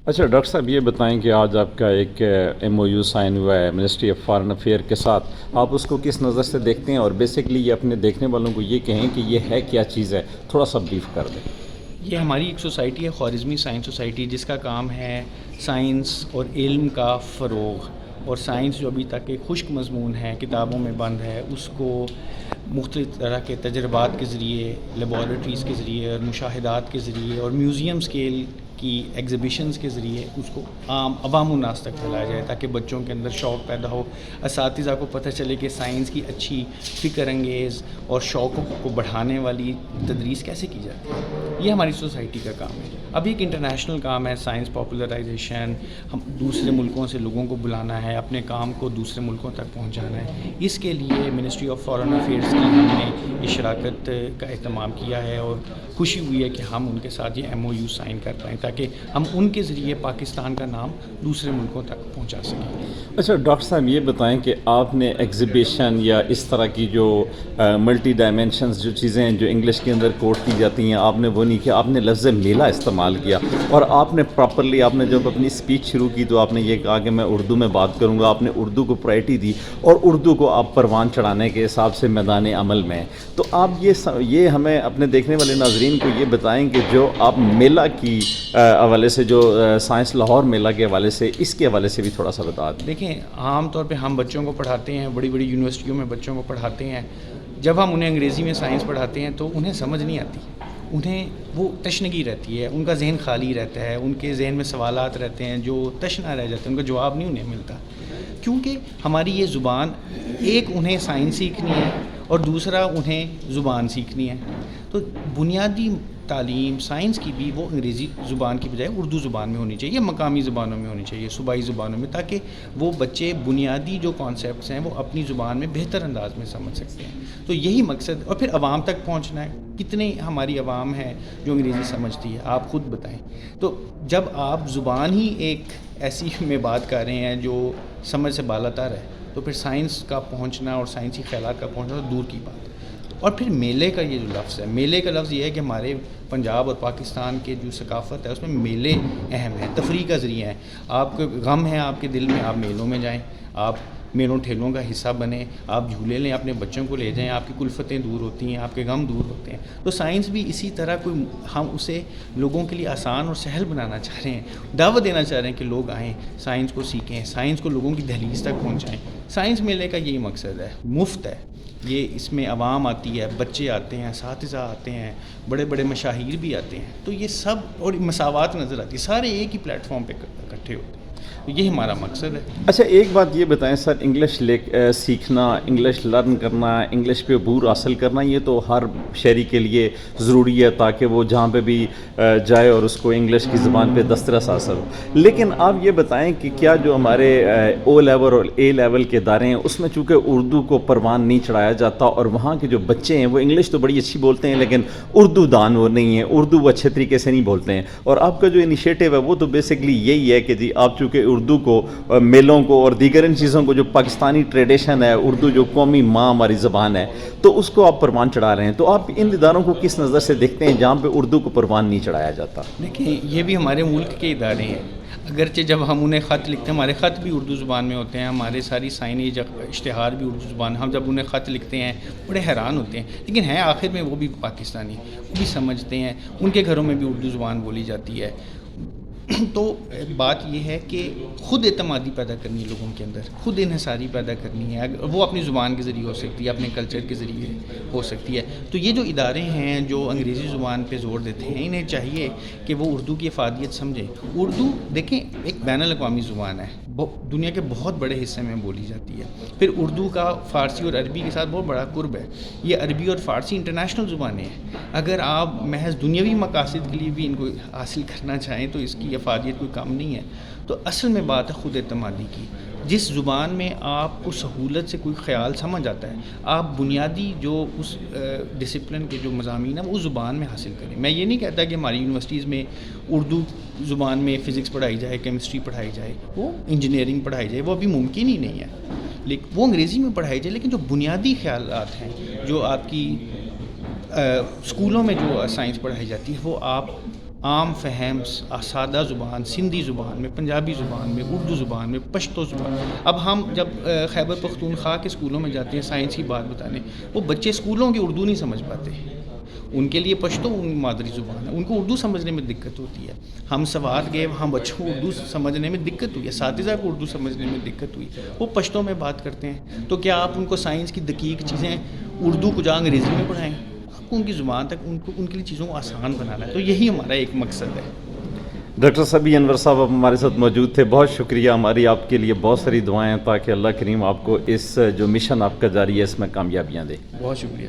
اچھا ڈاکٹر صاحب یہ بتائیں کہ آج آپ کا ایک ایم او یو سائن ہوا ہے منسٹری آف فارن افیئر کے ساتھ، آپ اس کو کس نظر سے دیکھتے ہیں؟ اور بیسکلی یہ اپنے دیکھنے والوں کو یہ کہیں کہ یہ ہے کیا چیز ہے، تھوڑا سا بریف کر دیں۔ یہ ہماری ایک سوسائٹی ہے، خوارزمی سائنس سوسائٹی، جس کا کام ہے سائنس اور علم کا فروغ، اور سائنس جو ابھی تک ایک خشک مضمون ہے، کتابوں میں بند ہے، اس کو مختلف طرح کے تجربات کے ذریعے، لیبارٹریز کے ذریعے اور مشاہدات کے ذریعے اور میوزیم اسکیل کی ایگزیبیشنز کے ذریعے اس کو عام عوام الناس تک پھیلایا جائے، تاکہ بچوں کے اندر شوق پیدا ہو، اساتذہ کو پتہ چلے کہ سائنس کی اچھی فکر انگیز اور شوقوں کو بڑھانے والی تدریس کیسے کی جاتی ہے۔ یہ ہماری سوسائٹی کا کام ہے۔ اب ایک انٹرنیشنل کام ہے سائنس پاپولرائزیشن، ہم دوسرے ملکوں سے لوگوں کو بلانا ہے، اپنے کام کو دوسرے ملکوں تک پہنچانا ہے۔ اس کے لیے منسٹری آف فارن افیئرس کی ہم نے شراکت کا اہتمام کیا ہے، اور خوشی ہوئی ہے کہ ہم ان کے ساتھ یہ ایم او یو سائن کر پائیں، تاکہ ہم ان کے ذریعے پاکستان کا نام دوسرے ملکوں تک پہنچا سکیں۔ اچھا ڈاکٹر صاحب یہ بتائیں کہ آپ نے ایگزیبیشن یا اس طرح کی جو ملٹی ڈائمینشنز جو چیزیں ہیں جو انگلش کے اندر کوٹ کی جاتی ہیں، آپ نے وہ نہیں کیا، آپ نے لفظ میلہ استعمال کیا، اور آپ نے پراپرلی آپ نے جب اپنی اسپیچ شروع کی تو آپ نے یہ کہا کہ میں اردو میں بات کروں گا، آپ نے اردو کو پرائرٹی دی، اور اردو کو آپ پروان چڑھانے کے حساب سے میدان عمل میں ہیں۔ تو آپ یہ ہمیں اپنے دیکھنے والے ناظرین کو یہ بتائیں کہ جو آپ میلہ کی حوالے سے، جو سائنس لاہور میلہ کے حوالے سے، اس کے حوالے سے بھی تھوڑا سا بتا دیں۔ دیکھیں، عام طور پہ ہم بچوں کو پڑھاتے ہیں، بڑی بڑی یونیورسٹیوں میں بچوں کو پڑھاتے ہیں، جب ہم انہیں انگریزی میں سائنس پڑھاتے ہیں تو انہیں سمجھ نہیں آتی، انہیں وہ تشنگی رہتی ہے، ان کا ذہن خالی رہتا ہے، ان کے ذہن میں سوالات رہتے ہیں جو تشنا رہ جاتے ہیں، ان کا جواب نہیں انہیں ملتا، کیونکہ ہماری یہ زبان، ایک انہیں سائنس سیکھنی ہے اور دوسرا انہیں زبان سیکھنی ہے۔ تو بنیادی تعلیم سائنس کی بھی وہ انگریزی زبان کی بجائے اردو زبان میں ہونی چاہیے، مقامی زبانوں میں ہونی چاہیے، صوبائی زبانوں میں، تاکہ وہ بچے بنیادی جو کانسیپٹس ہیں وہ اپنی زبان میں بہتر انداز میں سمجھ سکتے ہیں۔ تو یہی مقصد، اور پھر عوام تک پہنچنا ہے۔ کتنے ہماری عوام ہے جو انگریزی سمجھتی ہے، آپ خود بتائیں۔ تو جب آپ زبان ہی ایک ایسی میں بات کر رہے ہیں جو سمجھ سے بالاتر ہے، تو پھر سائنس کا پہنچنا اور سائنسی خیالات کا پہنچنا تو دور کی بات ہے۔ اور پھر میلے کا یہ جو لفظ ہے، میلے کا لفظ یہ ہے کہ ہمارے پنجاب اور پاکستان کے جو ثقافت ہے اس میں میلے اہم ہیں، تفریح کا ذریعہ ہیں۔ آپ کو غم ہے آپ کے دل میں، آپ میلوں میں جائیں، آپ میلوں ٹھیلوں کا حصہ بنیں، آپ جھولے لیں، اپنے بچوں کو لے جائیں، آپ کی کلفتیں دور ہوتی ہیں، آپ کے غم دور ہوتے ہیں۔ تو سائنس بھی اسی طرح کوئی، ہم اسے لوگوں کے لیے آسان اور سہل بنانا چاہ رہے ہیں، دعوت دینا چاہ رہے ہیں کہ لوگ آئیں، سائنس کو سیکھیں، سائنس کو لوگوں کی دہلیز تک پہنچائیں۔ سائنس میلے کا یہی مقصد ہے، مفت ہے یہ، اس میں عوام آتی ہے، بچے آتے ہیں، اساتذہ آتے ہیں، بڑے بڑے مشاہیر بھی آتے ہیں، تو یہ سب، اور مساوات نظر آتی ہے، سارے ایک ہی پلیٹ فارم پہ اکٹھے ہوتے ہیں، تو یہی ہمارا مقصد ہے۔ اچھا ایک بات یہ بتائیں سر، انگلش سیکھنا، انگلش لرن کرنا، انگلش پہ عبور حاصل کرنا، یہ تو ہر شہری کے لیے ضروری ہے تاکہ وہ جہاں پہ بھی جائے اور اس کو انگلش کی زبان پہ دسترس حاصل ہو۔ لیکن آپ یہ بتائیں کہ کیا جو ہمارے او لیول اور اے لیول کے ادارے ہیں اس میں چونکہ اردو کو پروان نہیں چڑھایا جاتا، اور وہاں کے جو بچے ہیں وہ انگلش تو بڑی اچھی بولتے ہیں لیکن اردو دان وہ نہیں ہیں، اردو وہ اچھے طریقے سے نہیں بولتے ہیں، اور آپ کا جو انیشیٹو ہے وہ تو بیسکلی یہی ہے کہ جی آپ چونکہ اردو کو، میلوں کو اور دیگر ان چیزوں کو، جو پاکستانی ٹریڈیشن ہے، اردو جو قومی ماں ہماری زبان ہے، تو اس کو آپ پروان چڑھا رہے ہیں، تو آپ ان اداروں کو کس نظر سے دیکھتے ہیں جہاں پہ اردو کو پروان نہیں چڑھایا جاتا؟ دیکھیں، یہ بھی ہمارے ملک کے ادارے ہیں، اگرچہ جب ہم انہیں خط لکھتے ہیں، ہمارے خط بھی اردو زبان میں ہوتے ہیں، ہمارے ساری سائنیج اشتہار بھی اردو زبان، ہم جب انہیں خط لکھتے ہیں بڑے حیران ہوتے ہیں، لیکن ہیں آخر میں وہ بھی پاکستانی، وہ بھی سمجھتے ہیں، ان کے گھروں میں بھی اردو زبان بولی جاتی ہے۔ تو بات یہ ہے کہ خود اعتمادی پیدا کرنی ہے لوگوں کے اندر، خود انحصاری پیدا کرنی ہے، وہ اپنی زبان کے ذریعے ہو سکتی ہے، اپنے کلچر کے ذریعے ہو سکتی ہے۔ تو یہ جو ادارے ہیں جو انگریزی زبان پہ زور دیتے ہیں، انہیں چاہیے کہ وہ اردو کی افادیت سمجھیں۔ اردو دیکھیں ایک بین الاقوامی زبان ہے، دنیا کے بہت بڑے حصے میں بولی جاتی ہے۔ پھر اردو کا فارسی اور عربی کے ساتھ بہت بڑا قرب ہے، یہ عربی اور فارسی انٹرنیشنل زبانیں ہیں۔ اگر آپ محض دنیاوی مقاصد کے لیے بھی ان کو حاصل کرنا چاہیں تو اس کی افادیت کوئی کم نہیں ہے۔ تو اصل میں بات ہے خود اعتمادی کی، جس زبان میں آپ کو سہولت سے کوئی خیال سمجھ آتا ہے، آپ بنیادی جو اس ڈسپلن کے جو مضامین ہیں وہ اس زبان میں حاصل کریں۔ میں یہ نہیں کہتا کہ ہماری یونیورسٹیز میں اردو زبان میں فزکس پڑھائی جائے، کیمسٹری پڑھائی جائے، وہ انجینئرنگ پڑھائی جائے، وہ ابھی ممکن ہی نہیں ہے، لیکن وہ انگریزی میں پڑھائی جائے، لیکن جو بنیادی خیالات ہیں، جو آپ کی اسکولوں میں جو سائنس پڑھائی جاتی ہے، وہ آپ عام فہم سادہ زبان، سندھی زبان میں، پنجابی زبان میں، اردو زبان میں، پشتو زبان. اب ہم جب خیبر پختونخوا کے اسکولوں میں جاتے ہیں سائنس کی بات بتانے، وہ بچے اسکولوں کی اردو نہیں سمجھ پاتے. ان کے لیے پشتو ان مادری زبان ہے، ان کو اردو سمجھنے میں دقت ہوتی ہے. ہم سوات گئے، وہاں بچوں کو اردو سمجھنے میں دقت ہوئی، اساتذہ کو اردو سمجھنے میں دقت ہوئی، وہ پشتو میں بات کرتے ہیں. تو کیا آپ ان کو سائنس کی دقیق چیزیں اردو کو جا انگریزی میں پڑھائیں؟ آپ کو ان کی زبان تک ان کے لیے چیزوں کو آسان بنانا ہے. تو یہی ہمارا ایک مقصد ہے. ڈاکٹر سبی انور صاحب اب ہمارے ساتھ موجود تھے، بہت شکریہ. ہماری آپ کے لیے بہت ساری دعائیں ہیں تاکہ اللہ کریم آپ کو اس جو مشن آپ کا جاری ہے اس میں کامیابیاں دے. بہت شکریہ.